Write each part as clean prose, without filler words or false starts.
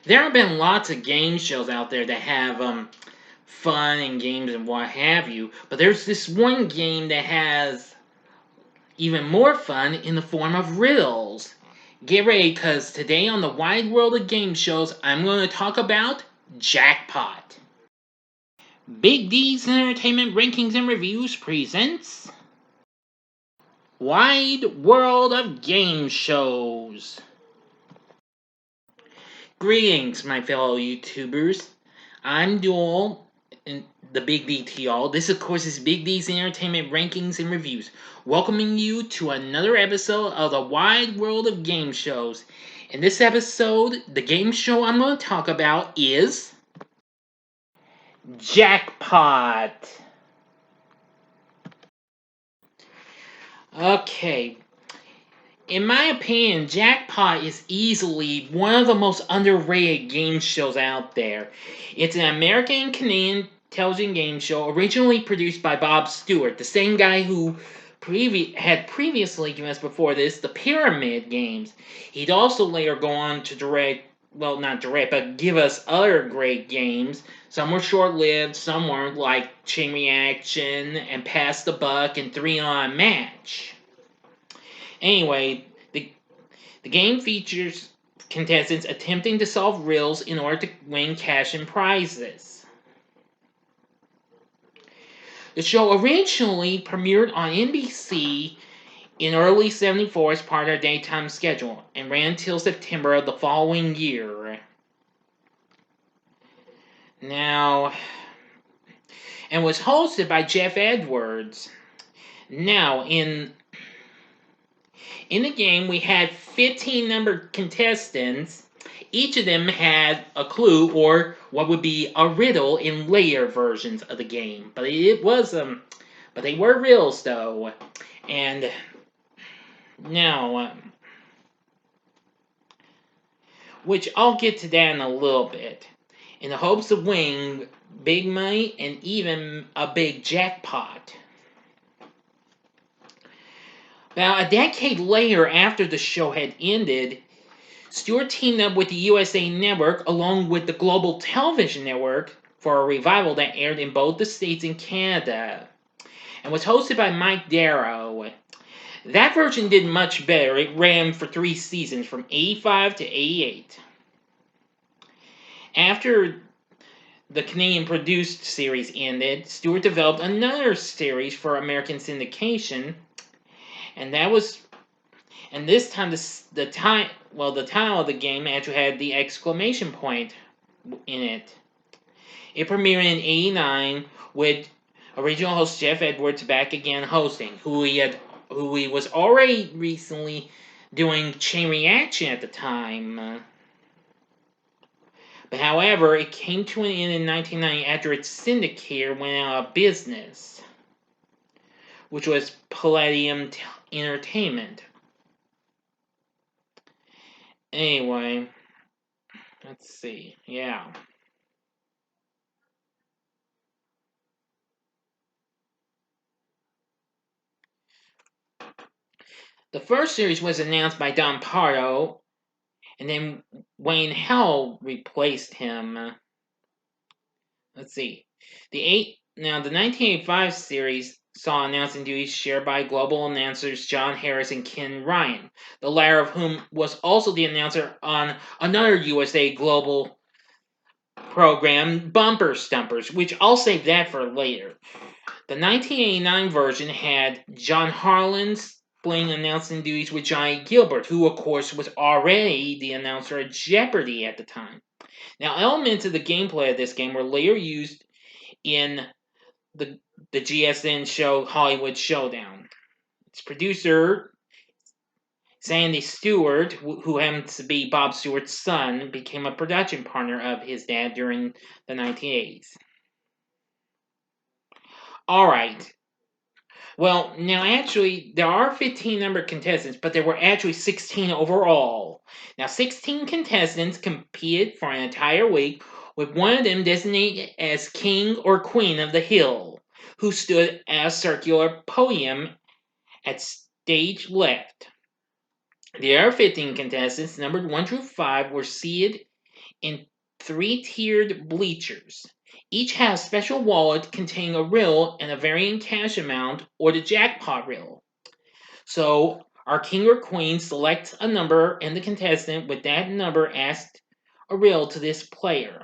There have been lots of game shows out there that have fun and games and what have you, but there's this one game that has even more fun in the form of riddles. Get ready, because today on the wide world of game shows, I'm going to talk about Jackpot. Big D's Entertainment Rankings and Reviews presents Wide World of Game Shows. Greetings, my fellow YouTubers. I'm Duel, and the Big D to y'all. This, of course, is Big D's Entertainment Rankings and Reviews, welcoming you to another episode of the Wide World of Game Shows. In this episode, the game show I'm going to talk about is Jackpot. Okay. In my opinion, Jackpot is easily one of the most underrated game shows out there. It's an American and Canadian television game show originally produced by Bob Stewart, the same guy who had previously given us before this the Pyramid games. He'd also later go on to direct, well, not direct, but give us other great games. Some were short-lived, some weren't, like Chain Reaction and Pass the Buck and 3 on a Match. Anyway, the game features contestants attempting to solve riddles in order to win cash and prizes. The show originally premiered on NBC in early '74 as part of their daytime schedule and ran until September of the following year. Now, and was hosted by Jeff Edwards. Now, in the game, we had 15 numbered contestants. Each of them had a clue or what would be a riddle in later versions of the game. But but they were riddles though. And now, which I'll get to that in a little bit, in the hopes of winning big money and even a big jackpot. Now, a decade later, after the show had ended, Stewart teamed up with the USA Network along with the Global Television Network for a revival that aired in both the States and Canada, and was hosted by Mike Darrow. That version did much better. It ran for 3 seasons, from '85 to '88. After the Canadian produced series ended, Stewart developed another series for American syndication, and this time the title of the game actually had the exclamation point in it. It premiered in '89 with original host Jeff Edwards back again hosting, who he was already recently doing Chain Reaction at the time. But however, it came to an end in 1990 after its syndicator went out of business, which was Palladium Entertainment. Anyway, let's see. Yeah. The first series was announced by Don Pardo, and then Wayne Hell replaced him. Let's see. The 1985 series saw announcing duties shared by global announcers John Harris and Ken Ryan, the latter of whom was also the announcer on another USA Global program, Bumper Stumpers, which I'll save that for later. The 1989 version had John Harlan splitting announcing duties with Johnny Gilbert, who of course was already the announcer at Jeopardy at the time. Now, elements of the gameplay of this game were later used in the GSN show Hollywood Showdown. Its producer, Sandy Stewart, who happens to be Bob Stewart's son, became a production partner of his dad during the 1980s. Alright. Well, now actually, there are 15 numbered contestants, but there were actually 16 overall. Now, 16 contestants competed for an entire week, with one of them designated as King or Queen of the Hill, who stood at a circular podium at stage left. The other 15 contestants, numbered 1 through 5, were seated in three-tiered bleachers. Each has a special wallet containing a riddle and a varying cash amount, or the jackpot riddle. So our king or queen selects a number, and the contestant with that number asks a riddle to this player.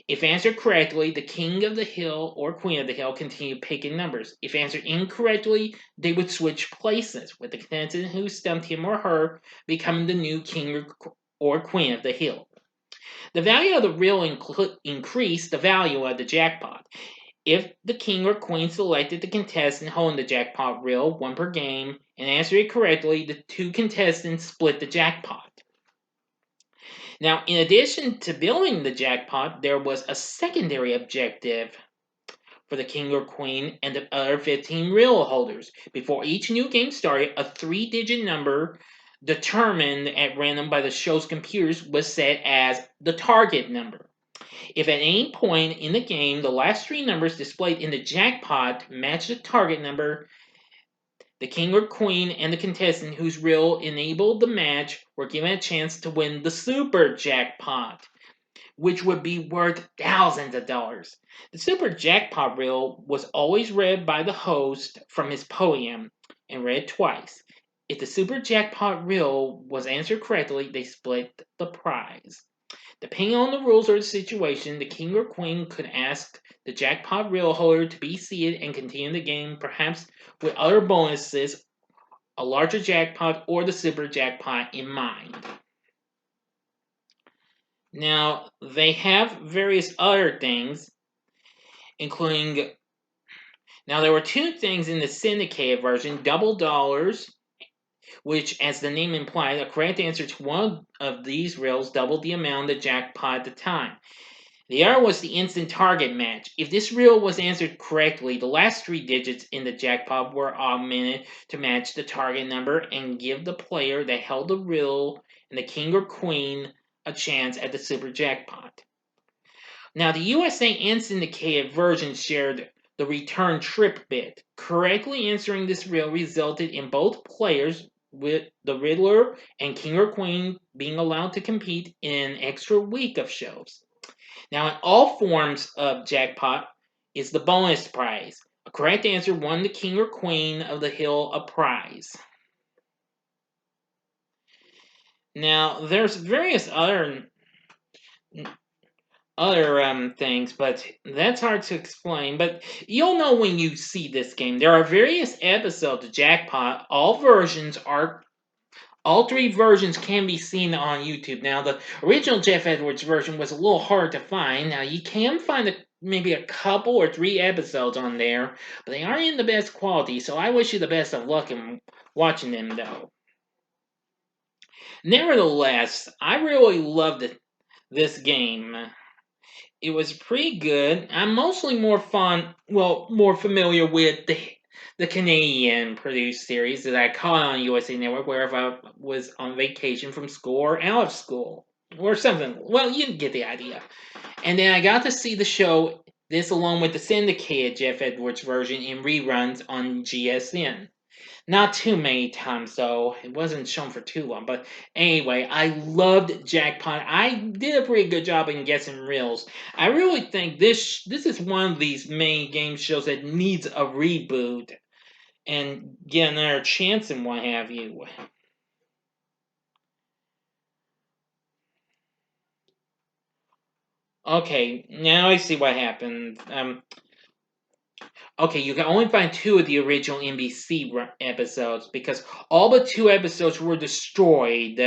If answered correctly, the king of the hill or queen of the hill continue picking numbers. If answered incorrectly, they would switch places, with the contestant who stumped him or her becoming the new king or queen of the hill. The value of the riddle increased the value of the jackpot. If the king or queen selected the contestant holding the jackpot riddle, one per game, and answered it correctly, the two contestants split the jackpot. Now, in addition to building the jackpot, there was a secondary objective for the king or queen and the other 15 riddle holders. Before each new game started, a 3-digit number determined at random by the show's computers was set as the target number. If at any point in the game the last 3 numbers displayed in the jackpot matched the target number, the king or queen and the contestant whose riddle enabled the match were given a chance to win the super jackpot, which would be worth thousands of dollars. The super jackpot riddle was always read by the host from his podium and read twice. If the super jackpot riddle was answered correctly, they split the prize. Depending on the rules or the situation, the king or queen could ask the jackpot riddle holder to be seated and continue the game, perhaps with other bonuses, a larger jackpot, or the super jackpot in mind. Now, they have various other things, including. Now, there were 2 things in the syndicated version: double dollars, which, as the name implied, a correct answer to one of these riddles doubled the amount of the jackpot at the time. The other was the instant target match. If this riddle was answered correctly, the last 3 digits in the jackpot were augmented to match the target number and give the player that held the riddle and the king or queen a chance at the super jackpot. Now, the USA and syndicated version shared the return trip bit. Correctly answering this riddle resulted in both players, with the Riddler and King or Queen, being allowed to compete in an extra week of shows. Now, in all forms of jackpot is the bonus prize. A correct answer won the king or queen of the hill a prize. Now, there's various other things, but that's hard to explain. But you'll know when you see this game. There are various episodes of Jackpot. All 3 versions can be seen on YouTube. Now, the original Jeff Edwards version was a little hard to find. Now, you can find maybe a couple or 3 episodes on there, but they aren't in the best quality, so I wish you the best of luck in watching them, though. Nevertheless, I really loved this game. It was pretty good. I'm mostly more familiar with the Canadian produced series that I caught on USA Network wherever I was on vacation from school or out of school or something. Well, you get the idea. And then I got to see the show, this along with the syndicated Jeff Edwards version in reruns on GSN. Not too many times, though. It wasn't shown for too long. But anyway, I loved Jackpot. I did a pretty good job in guessing riddles. I really think this is one of these main game shows that needs a reboot and get another chance and what have you. Okay, now I see what happened. Okay, you can only find 2 of the original NBC episodes because all but 2 episodes were destroyed,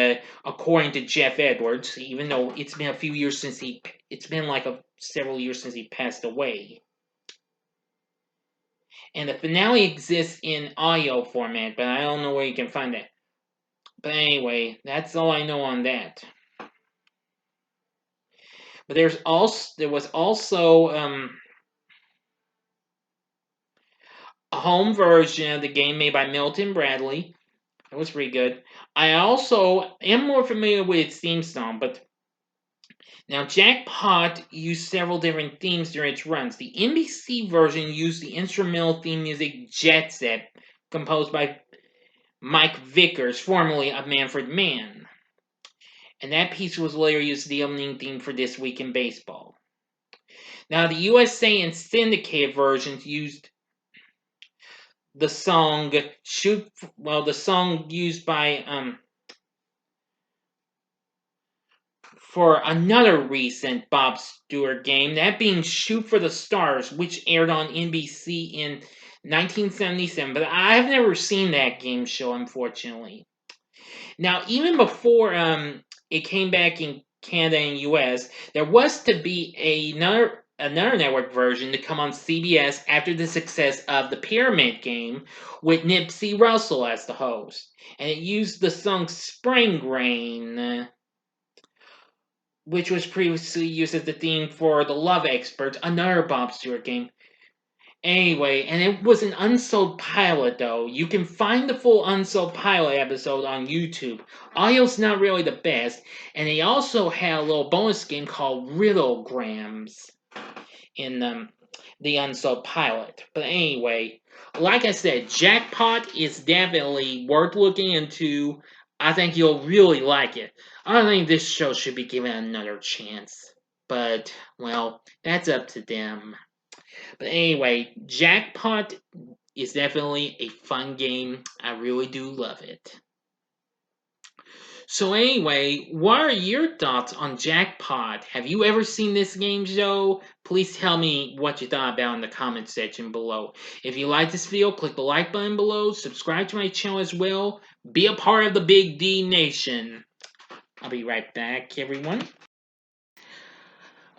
according to Jeff Edwards. Even though it's been a few years since it's been like several years since he passed away. And the finale exists in audio format, but I don't know where you can find that. But anyway, that's all I know on that. But there was also a home version of the game made by Milton Bradley. It was pretty good. I also am more familiar with its theme song, but now Jackpot used several different themes during its runs. The NBC version used the instrumental theme music Jet Set, composed by Mike Vickers, formerly of Manfred Mann. and that piece was later used as the opening theme for This Week in Baseball. Now, the USA and syndicated versions used the song the song used by for another recent Bob Stewart game, that being Shoot for the Stars, which aired on NBC in 1977, but I have never seen that game show, unfortunately. Now, even before it came back in Canada and US, there was to be another network version to come on CBS after the success of the Pyramid Game with Nipsey Russell as the host. And it used the song Spring Rain, which was previously used as the theme for The Love Experts, another Bob Stewart game. Anyway, and it was an unsold pilot, though. You can find the full unsold pilot episode on YouTube. Audio's not really the best, and they also had a little bonus game called Riddlegrams in the unsold pilot. But anyway, like I said, Jackpot is definitely worth looking into. I think you'll really like it. I think this show should be given another chance. But, well, that's up to them. But anyway, Jackpot is definitely a fun game. I really do love it. So anyway, what are your thoughts on Jackpot? Have you ever seen this game show? Please tell me what you thought about in the comment section below. If you like this video, click the like button below, subscribe to my channel as well, be a part of the Big D Nation. I'll be right back, everyone.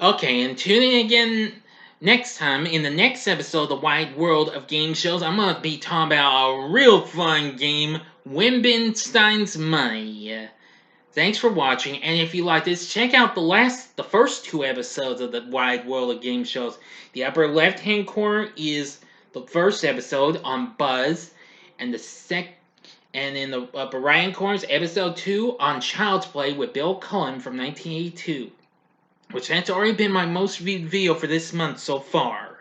Okay, and tune in again next time in the next episode of the Wide World of Game Shows. I'm going to be talking about a real fun game, Wimbenstein's Money. Thanks for watching, and if you like this, check out the first two episodes of the Wide World of Game Shows. The upper left-hand corner is the first episode on Buzz, and in the upper right-hand corner is episode 2 on Child's Play with Bill Cullen from 1982. Which has already been my most viewed video for this month so far.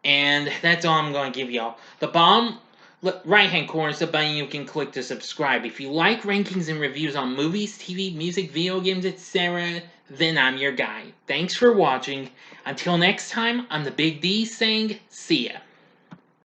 And that's all I'm going to give y'all. The bottom right hand corner is the button you can click to subscribe. If you like rankings and reviews on movies, TV, music, video games, etc., then I'm your guy. Thanks for watching. Until next time, I'm the Big D saying, see ya.